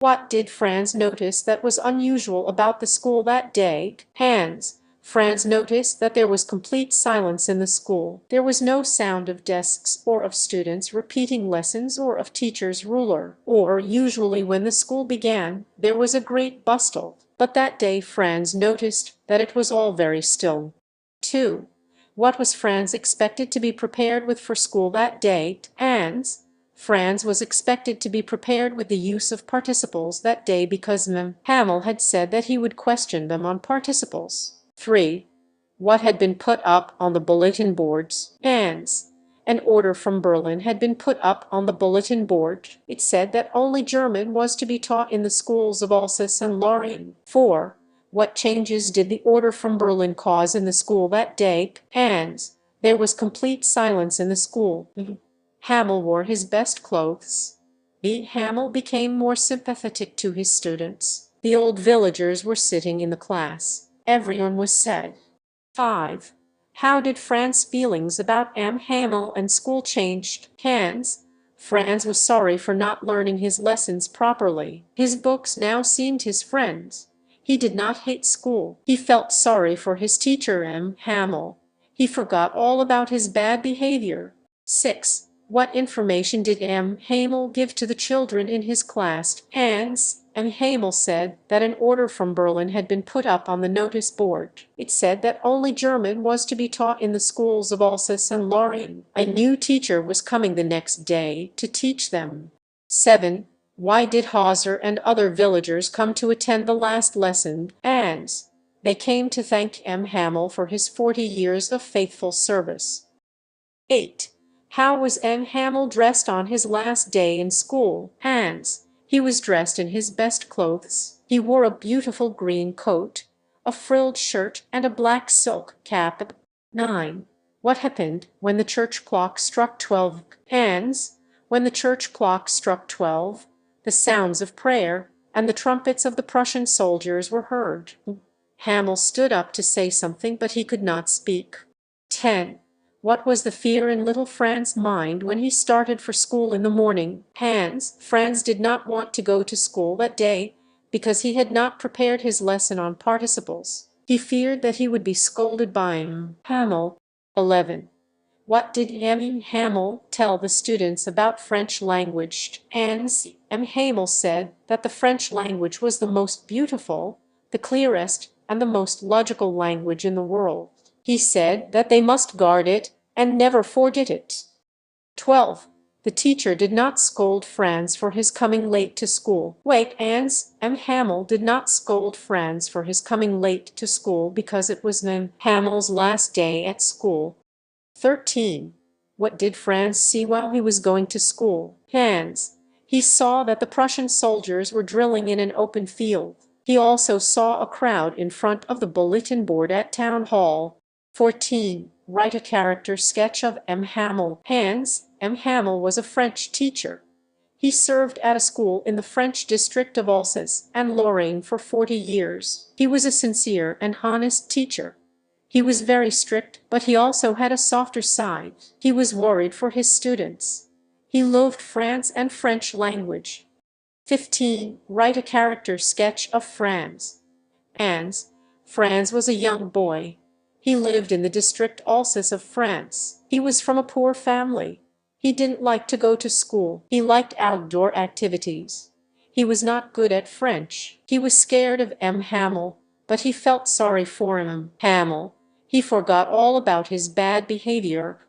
What did Franz notice that was unusual about the school that day? Franz noticed that there was complete silence in the school. There was no sound of desks or of students repeating lessons or of teacher's ruler. Or usually when the school began, there was a great bustle. But that day Franz noticed that it was all very still. 2. What was Franz expected to be prepared with for school that day? Franz was expected to be prepared with the use of participles that day because Hamel had said that he would question them on participles. 3. What had been put up on the bulletin boards? An order from Berlin had been put up on the bulletin board. It said that only German was to be taught in the schools of Alsace and Lorraine. 4. What changes did the order from Berlin cause in the school that day? There was complete silence in the school. Hamel wore his best clothes. Hamel became more sympathetic to his students. The old villagers were sitting in the class. Everyone was sad. 5. How did Franz's feelings about Hamel and school changed? Franz was sorry for not learning his lessons properly. His books now seemed his friends. He did not hate school. He felt sorry for his teacher Hamel. He forgot all about his bad behavior. 6. What information did Hamel give to the children in his class? Hamel said that an order from Berlin had been put up on the notice board. It said that only German was to be taught in the schools of Alsace and Lorraine. A new teacher was coming the next day to teach them. 7. Why did Hauser and other villagers come to attend the last lesson? They came to thank Hamel for his 40 years of faithful service. 8. How was Hamel dressed on his last day in school? He was dressed in his best clothes. He wore a beautiful green coat, a frilled shirt, and a black silk cap. 9. What happened when the church clock struck 12? When the church clock struck 12, the sounds of prayer and the trumpets of the Prussian soldiers were heard. Hamel stood up to say something, but he could not speak. 10. What was the fear in little Franz's mind when he started for school in the morning? Franz did not want to go to school that day because he had not prepared his lesson on participles. He feared that he would be scolded by Hamel. 11. What did Hamel tell the students about French language? Hamel said that the French language was the most beautiful, the clearest, and the most logical language in the world. He said that they must guard it and never forget it. 12. The teacher did not scold Franz for his coming late to school. Hamel did not scold Franz for his coming late to school because it was Hamel's last day at school. 13. What did Franz see while he was going to school? He saw that the Prussian soldiers were drilling in an open field. He also saw a crowd in front of the bulletin board at town hall. 14. Write a character sketch of Hamel. Hamel was a French teacher. He served at a school in the French district of Alsace and Lorraine for 40 years. He was a sincere and honest teacher. He was very strict, but he also had a softer side. He was worried for his students. He loved France and French language. 15. Write a character sketch of Franz. Franz was a young boy. He lived in the district Alsace of France. He was from a poor family. He didn't like to go to school. He liked outdoor activities. He was not good at French. He was scared of Hamel, but he felt sorry for Hamel. He forgot all about his bad behavior.